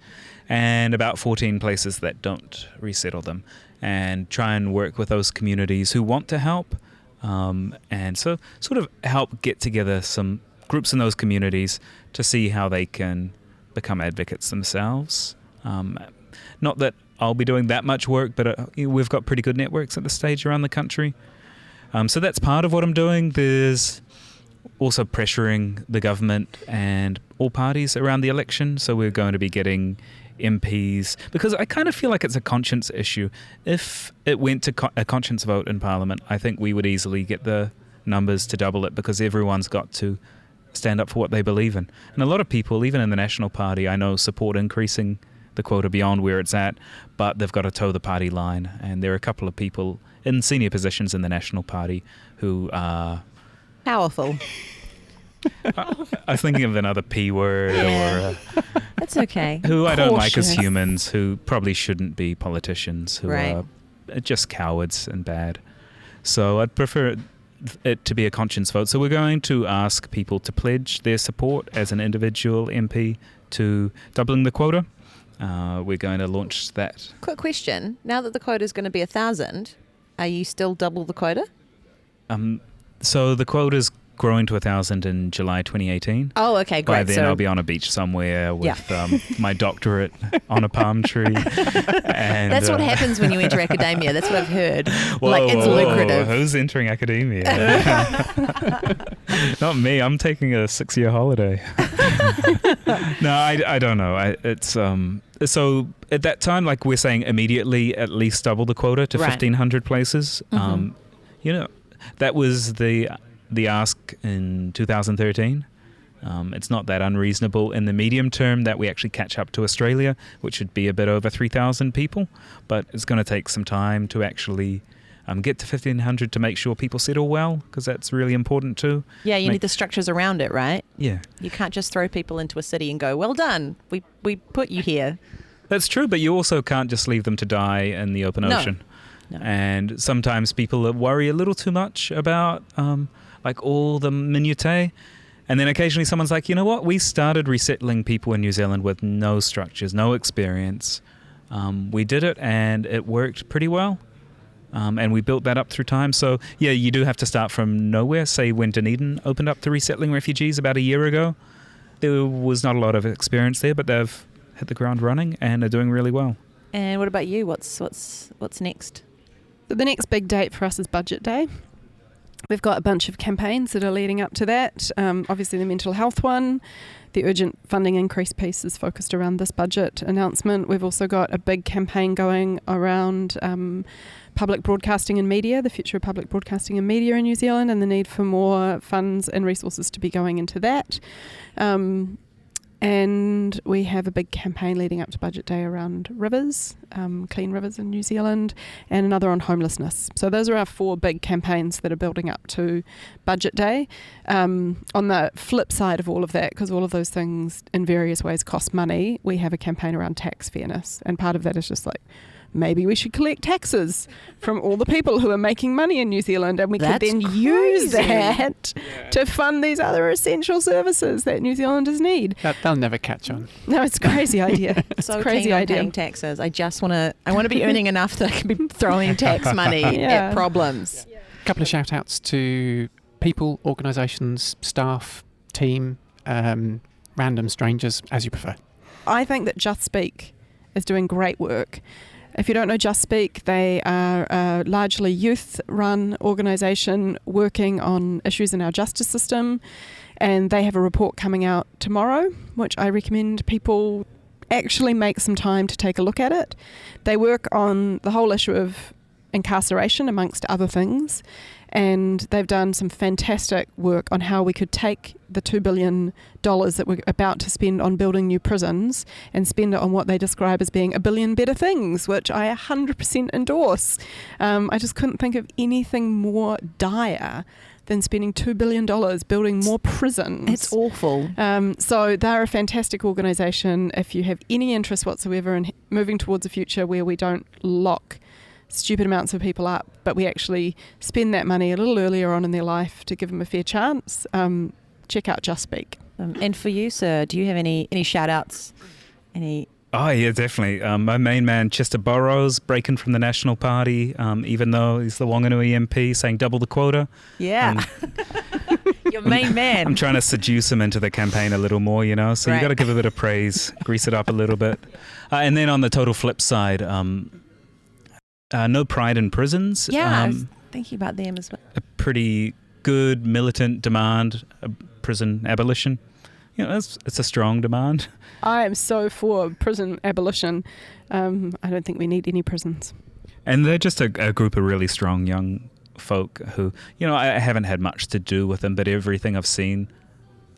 [SPEAKER 3] and about 14 places that don't resettle them, and try and work with those communities who want to help. And so sort of help get together some groups in those communities to see how they can become advocates themselves. Not that I'll be doing that much work, but we've got pretty good networks at this stage around the country. So that's part of what I'm doing. There's also pressuring the government and all parties around the election. So we're going to be getting MPs, because I kind of feel like it's a conscience issue. If it went to a conscience vote in Parliament, I think we would easily get the numbers to double it, because everyone's got to stand up for what they believe in. And a lot of people, even in the National Party, I know, support increasing the quota beyond where it's at, but they've got to toe the party line. And there are a couple of people in senior positions in the National Party who are
[SPEAKER 4] powerful.
[SPEAKER 3] I was thinking of another P word, or
[SPEAKER 4] that's okay.
[SPEAKER 3] Who I don't like as
[SPEAKER 2] Cautious.
[SPEAKER 3] humans, who probably shouldn't be politicians, who
[SPEAKER 4] Right.
[SPEAKER 3] are just cowards and bad. So I'd prefer it to be a conscience vote. So we're going to ask people to pledge their support as an individual MP to doubling the quota. We're going to launch that.
[SPEAKER 4] Quick question. Now that the quota is going to be 1,000, are you still double the quota?
[SPEAKER 3] So the quota's growing to 1,000 in July 2018.
[SPEAKER 4] Oh, okay, great.
[SPEAKER 3] By then I'll be on a beach somewhere with my doctorate on a palm tree. And,
[SPEAKER 4] that's what happens when you enter academia. That's what I've heard.
[SPEAKER 3] Whoa,
[SPEAKER 4] it's lucrative.
[SPEAKER 3] Who's entering academia? Not me. I'm taking a 6-year holiday. No, I don't know. It's so at that time, like we're saying, immediately at least double the quota to 1,500 places.
[SPEAKER 4] Mm-hmm.
[SPEAKER 3] That was the ask in 2013. It's not that unreasonable in the medium term that we actually catch up to Australia, which would be a bit over 3,000 people, but it's going to take some time to actually get to 1,500 to make sure people settle well, because that's really important too.
[SPEAKER 4] Yeah, you need the structures around it, right?
[SPEAKER 3] Yeah.
[SPEAKER 4] You can't just throw people into a city and go, well done, we put you here.
[SPEAKER 3] That's true, but you also can't just leave them to die in the open ocean.
[SPEAKER 4] No.
[SPEAKER 3] And sometimes people worry a little too much about like all the minutiae. And then occasionally someone's like, you know what? We started resettling people in New Zealand with no structures, no experience. We did it and it worked pretty well. And we built that up through time. So, yeah, you do have to start from nowhere. Say when Dunedin opened up to resettling refugees about a year ago, there was not a lot of experience there, but they've hit the ground running and are doing really well.
[SPEAKER 4] And what about you? What's next?
[SPEAKER 2] So the next big date for us is Budget Day. We've got a bunch of campaigns that are leading up to that. Obviously the mental health one, the urgent funding increase piece is focused around this budget announcement. We've also got a big campaign going around public broadcasting and media, the future of public broadcasting and media in New Zealand, and the need for more funds and resources to be going into that. And we have a big campaign leading up to Budget Day around rivers, clean rivers in New Zealand, and another on homelessness. So those are our 4 big campaigns that are building up to Budget Day. On the flip side of all of that, because all of those things in various ways cost money, we have a campaign around tax fairness. And part of that is just like, maybe we should collect taxes from all the people who are making money in New Zealand, and we could then use that to fund these other essential services that New Zealanders need.
[SPEAKER 1] They'll never catch on.
[SPEAKER 2] No, it's a crazy idea. It's
[SPEAKER 4] So
[SPEAKER 2] a crazy
[SPEAKER 4] keen on
[SPEAKER 2] idea.
[SPEAKER 4] paying taxes. I want to be earning enough that I can be throwing tax money at problems.
[SPEAKER 1] A couple of shout outs to people, organisations, staff, team, random strangers, as you prefer.
[SPEAKER 2] I think that Just Speak is doing great work. If you don't know Just Speak, they are a largely youth-run organisation working on issues in our justice system, and they have a report coming out tomorrow, which I recommend people actually make some time to take a look at it. They work on the whole issue of incarceration, amongst other things, and they've done some fantastic work on how we could take the $2 billion that we're about to spend on building new prisons and spend it on what they describe as being a billion better things, which I 100% endorse. I just couldn't think of anything more dire than spending $2 billion building more prisons.
[SPEAKER 4] It's awful.
[SPEAKER 2] So they're a fantastic organisation. If you have any interest whatsoever in moving towards a future where we don't lock stupid amounts of people up, but we actually spend that money a little earlier on in their life to give them a fair chance, check out Just Speak.
[SPEAKER 4] And for you, sir, do you have any shout outs?
[SPEAKER 3] Oh, yeah, definitely. My main man, Chester Burrows, breaking from the National Party, even though he's the Wanganui MP, saying double the quota.
[SPEAKER 4] Yeah. Your main man.
[SPEAKER 3] I'm trying to seduce him into the campaign a little more, you know, so
[SPEAKER 4] Right.
[SPEAKER 3] you got to give a bit of praise, grease it up a little bit. And then on the total flip side, no pride in prisons.
[SPEAKER 4] Yeah, I was thinking about them as well.
[SPEAKER 3] A pretty good militant demand, prison abolition. You know, it's a strong demand.
[SPEAKER 2] I am so for prison abolition. I don't think we need any prisons.
[SPEAKER 3] And they're just a group of really strong young folk who, you know, I haven't had much to do with them, but everything I've seen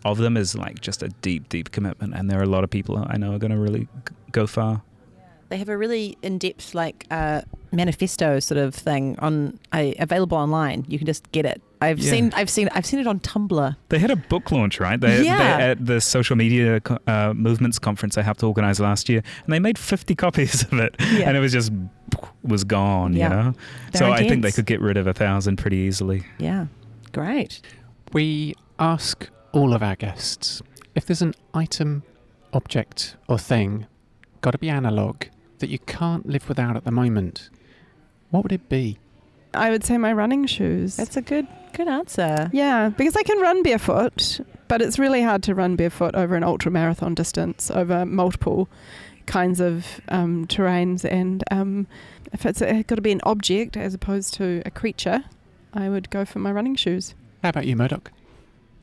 [SPEAKER 3] of them is like just a deep, deep commitment. And there are a lot of people I know are going to really go far.
[SPEAKER 4] They have a really in-depth manifesto sort of thing available online. You can just get it. I've seen it on Tumblr.
[SPEAKER 3] They had a book launch, right? They at the social media movements conference I helped organize last year, and they made 50 copies of it, and it was gone.
[SPEAKER 4] Yeah.
[SPEAKER 3] You know,
[SPEAKER 4] They're
[SPEAKER 3] so I think they
[SPEAKER 4] intense.
[SPEAKER 3] could get rid of 1,000 pretty easily.
[SPEAKER 4] Yeah, great.
[SPEAKER 1] We ask all of our guests if there's an item, object, or thing, got to be analog, that you can't live without at the moment. What would it be?
[SPEAKER 2] I would say my running shoes.
[SPEAKER 4] That's a good answer.
[SPEAKER 2] Yeah, because I can run barefoot, but it's really hard to run barefoot over an ultra marathon distance, over multiple kinds of terrains. And if it's got to be an object as opposed to a creature, I would go for my running shoes.
[SPEAKER 1] How about you, Murdoch?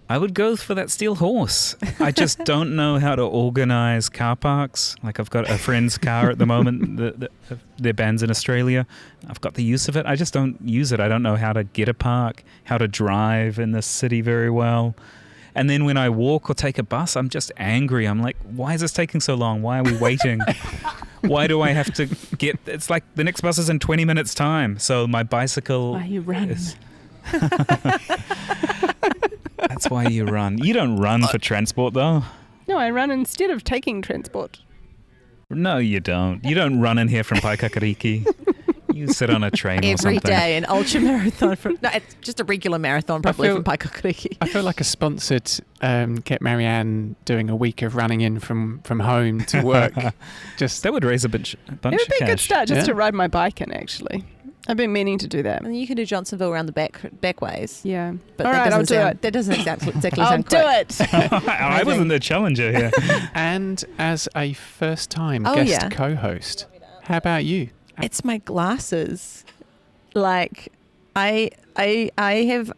[SPEAKER 3] I would go for that steel horse. I just don't know how to organize car parks. Like I've got a friend's car at the moment. Their band's in Australia. I've got the use of it. I just don't use it. I don't know how to get a park, how to drive in this city very well. And then when I walk or take a bus, I'm just angry. I'm like, why is this taking so long? Why are we waiting? Why do I have to get... It's like the next bus is in 20 minutes time. So my bicycle...
[SPEAKER 2] Why you run?
[SPEAKER 3] That's why you run. You don't run for transport, though.
[SPEAKER 2] No, I run instead of taking transport.
[SPEAKER 3] No, you don't. You don't run in here from Paikakariki. You sit on a train or
[SPEAKER 4] Every
[SPEAKER 3] something.
[SPEAKER 4] day, an ultra marathon. It's just a regular marathon, probably from Paikakariki.
[SPEAKER 1] I feel like a sponsored get Marianne doing a week of running in from home to work. Just
[SPEAKER 3] That would raise a bunch
[SPEAKER 2] It
[SPEAKER 3] of
[SPEAKER 2] would be a good
[SPEAKER 3] cash.
[SPEAKER 2] start just
[SPEAKER 1] Yeah.
[SPEAKER 2] to ride my bike in, actually. I've been meaning to do that.
[SPEAKER 4] And you can do Johnsonville around the back ways.
[SPEAKER 2] Yeah.
[SPEAKER 4] But
[SPEAKER 2] All
[SPEAKER 4] that
[SPEAKER 2] right, I'll
[SPEAKER 4] doesn't
[SPEAKER 2] do
[SPEAKER 4] sound,
[SPEAKER 2] it.
[SPEAKER 4] That doesn't exactly
[SPEAKER 2] I'll
[SPEAKER 4] sound
[SPEAKER 2] do
[SPEAKER 4] quick.
[SPEAKER 2] it.
[SPEAKER 3] I wasn't the challenger here.
[SPEAKER 1] and as a first-time
[SPEAKER 4] Oh,
[SPEAKER 1] guest
[SPEAKER 4] yeah.
[SPEAKER 1] co-host, how about you?
[SPEAKER 4] It's my glasses. Like I have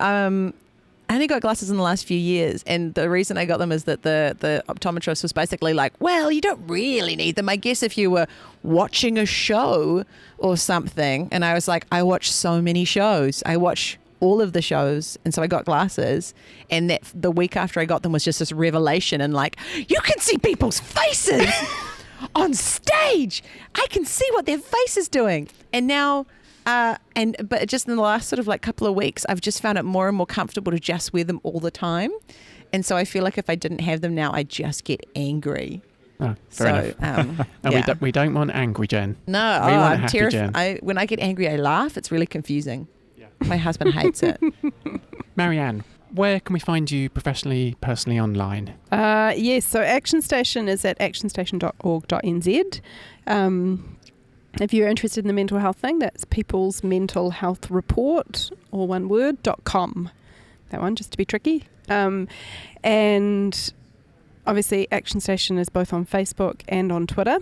[SPEAKER 4] I only got glasses in the last few years, and the reason I got them is that the optometrist was basically like, well, you don't really need them. I guess if you were watching a show or something. And I was like, I watch so many shows. I watch all of the shows. And so I got glasses, and that the week after I got them was just this revelation, and like, you can see people's faces on stage. I can see what their face is doing. And now but just in the last sort of like couple of weeks, I've just found it more and more comfortable to just wear them all the time. And so I feel like if I didn't have them now, I'd just get angry.
[SPEAKER 1] Oh, fair enough. And
[SPEAKER 4] yeah.
[SPEAKER 1] we don't want angry Jen.
[SPEAKER 4] No,
[SPEAKER 1] We want a
[SPEAKER 4] I'm
[SPEAKER 1] happy
[SPEAKER 4] terrified.
[SPEAKER 1] Jen.
[SPEAKER 4] When I get angry, I laugh. It's really confusing. My husband hates it.
[SPEAKER 1] Marianne, where can we find you professionally, personally online?
[SPEAKER 2] Yes, so Action Station is at actionstation.org.nz. If you're interested in the mental health thing, that's People's Mental Health Report, or one word, .com. that one, just to be tricky. And obviously Action Station is both on Facebook and on Twitter.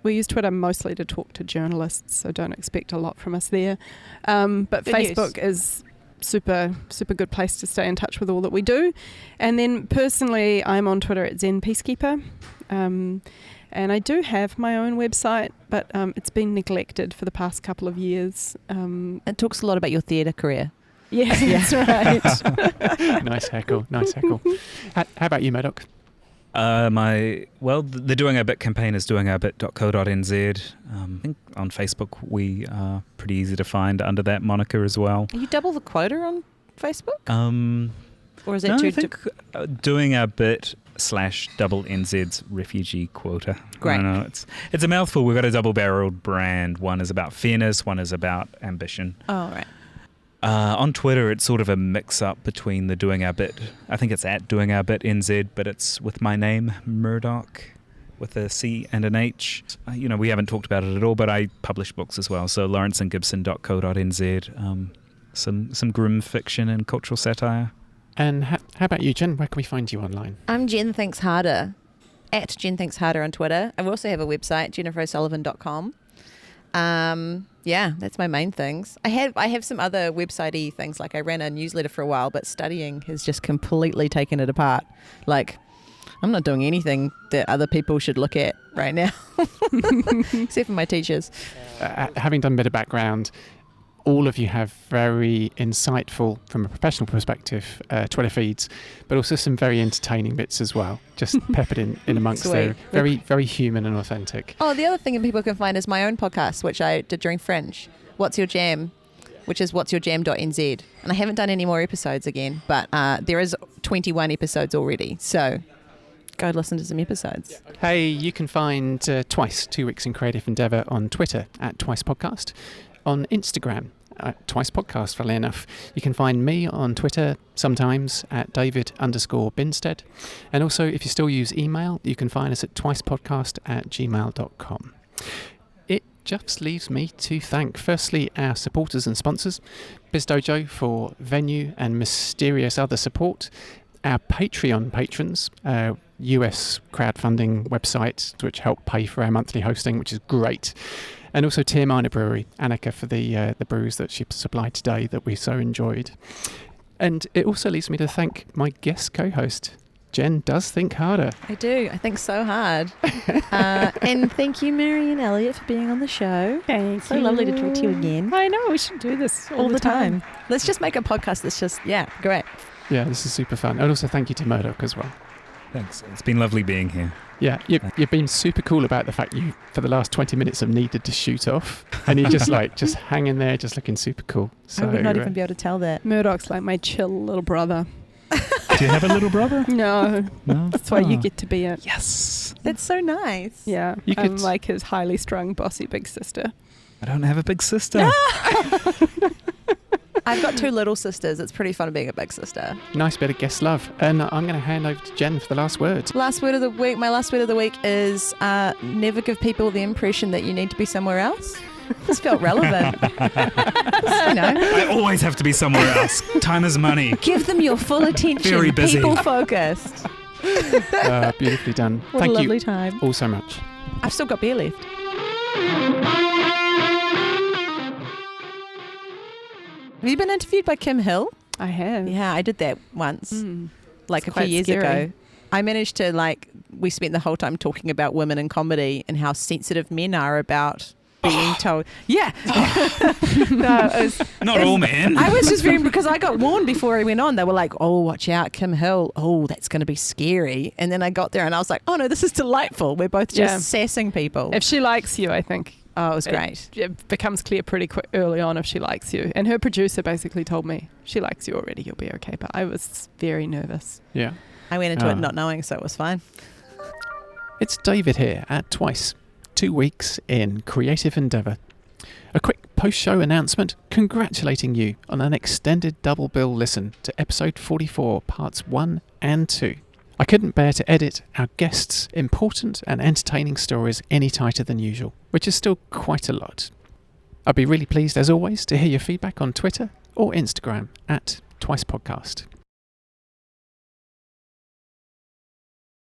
[SPEAKER 2] We use Twitter mostly to talk to journalists, so don't expect a lot from us there. But
[SPEAKER 4] Good
[SPEAKER 2] Facebook is super good place to stay in touch with all that we do. And then personally, I'm on Twitter at Zen Peacekeeper. And I do have my own website, but it's been neglected for the past couple of years.
[SPEAKER 4] It talks a lot about your theatre career.
[SPEAKER 2] Yes, that's right.
[SPEAKER 1] Nice heckle. How about you, Murdoch?
[SPEAKER 3] The Doing Our Bit campaign is doingourbit.co.nz. I think on Facebook we are pretty easy to find under that moniker as well.
[SPEAKER 4] Are you double the quota on Facebook? Or is it
[SPEAKER 3] I think Doing Our Bit / double NZ's refugee quota.
[SPEAKER 4] Great.
[SPEAKER 3] I don't know, it's a mouthful. We've got a double-barreled brand. One is about fairness, one is about ambition.
[SPEAKER 4] Oh, right.
[SPEAKER 3] On Twitter, it's sort of a mix-up between the Doing Our Bit. I think it's at Doing Our Bit NZ, but it's with my name, Murdoch, with a C and an H. We haven't talked about it at all, but I publish books as well. So lawrenceandgibson.co.nz, some grim fiction and cultural satire.
[SPEAKER 1] And how about you, Jen? Where can we find you online?
[SPEAKER 4] I'm Jen Thinks Harder, at Jen Thinks Harder on Twitter. I also have a website, jenniferosullivan.com. That's my main things. I have some other website-y things, like I ran a newsletter for a while, but studying has just completely taken it apart. Like, I'm not doing anything that other people should look at right now, except for my teachers.
[SPEAKER 1] Having done a bit of background, all of you have very insightful, from a professional perspective, Twitter feeds, but also some very entertaining bits as well, just peppered in amongst there. Very, very human and authentic.
[SPEAKER 4] Oh, the other thing that people can find is my own podcast, which I did during Fringe, What's Your Jam, which is whatsyourjam.nz. And I haven't done any more episodes again, but there is 21 episodes already, so go listen to some episodes.
[SPEAKER 1] Hey, you can find Twice, 2 Weeks in Creative Endeavour on Twitter at Twice Podcast. On Instagram, Twice Podcast, funnily enough. You can find me on Twitter sometimes at David_Binstead. And also, if you still use email, you can find us at twicepodcast@gmail.com. It just leaves me to thank, firstly, our supporters and sponsors, BizDojo for venue and mysterious other support, our Patreon patrons, US crowdfunding website, which help pay for our monthly hosting, which is great. And also Tiamana Brewery, Annika, for the brews that she supplied today that we so enjoyed. And it also leads me to thank my guest co-host. Jen does think harder.
[SPEAKER 4] I do. I think so hard. And thank you, Marianne Elliott, for being on the show.
[SPEAKER 2] Thank
[SPEAKER 4] so
[SPEAKER 2] you.
[SPEAKER 4] lovely to talk to you again.
[SPEAKER 2] I know, we should do this
[SPEAKER 4] all the time. Let's just make a podcast that's just, great.
[SPEAKER 1] Yeah, this is super fun. And also thank you to Murdoch as well.
[SPEAKER 3] Thanks. It's been lovely being here.
[SPEAKER 1] Yeah, you've been super cool about the fact you, for the last 20 minutes, have needed to shoot off. And you're just just hanging there, just looking super cool. So,
[SPEAKER 4] I would not even be able to tell that.
[SPEAKER 2] Murdoch's like my chill little brother.
[SPEAKER 3] Do you have a little brother?
[SPEAKER 2] No.
[SPEAKER 3] No?
[SPEAKER 2] That's why you get to be it.
[SPEAKER 3] Yes.
[SPEAKER 4] That's so nice.
[SPEAKER 2] Yeah. I'm like his highly strung, bossy big sister.
[SPEAKER 3] I don't have a big sister.
[SPEAKER 4] I've got 2 little sisters. It's pretty fun being a big sister.
[SPEAKER 1] Nice bit of guest love. And I'm going to hand over to Jen for the last word.
[SPEAKER 4] Last word of the week. My last word of the week is never give people the impression that you need to be somewhere else. This felt relevant.
[SPEAKER 3] I always have to be somewhere else. Time is money.
[SPEAKER 4] Give them your full attention.
[SPEAKER 3] Very busy.
[SPEAKER 4] People focused.
[SPEAKER 1] Beautifully done.
[SPEAKER 4] What
[SPEAKER 1] Thank
[SPEAKER 4] a lovely
[SPEAKER 1] you
[SPEAKER 4] time.
[SPEAKER 1] all so much.
[SPEAKER 4] I've still got beer left. Have you been interviewed by Kim Hill?
[SPEAKER 2] I have.
[SPEAKER 4] Yeah, I did that once, like a few
[SPEAKER 2] quite
[SPEAKER 4] years
[SPEAKER 2] scary.
[SPEAKER 4] ago. I managed to we spent the whole time talking about women in comedy and how sensitive men are about being told. Yeah. No, it was,
[SPEAKER 3] Not all men.
[SPEAKER 4] I was just because I got warned before I went on. They were like, oh, watch out, Kim Hill. Oh, that's going to be scary. And then I got there and I was like, oh no, this is delightful. We're both just sassing people.
[SPEAKER 2] If she likes you, I think.
[SPEAKER 4] Oh, it was great.
[SPEAKER 2] It becomes clear pretty quick early on if she likes you. And her producer basically told me, she likes you already, you'll be okay. But I was very nervous.
[SPEAKER 1] Yeah.
[SPEAKER 4] I went into it not knowing, so it was fine.
[SPEAKER 1] It's David here at Twice, 2 weeks in creative endeavour. A quick post-show announcement congratulating you on an extended double bill listen to episode 44, parts 1 and 2. I couldn't bear to edit our guests' important and entertaining stories any tighter than usual, which is still quite a lot. I'd be really pleased, as always, to hear your feedback on Twitter or Instagram at Twice Podcast.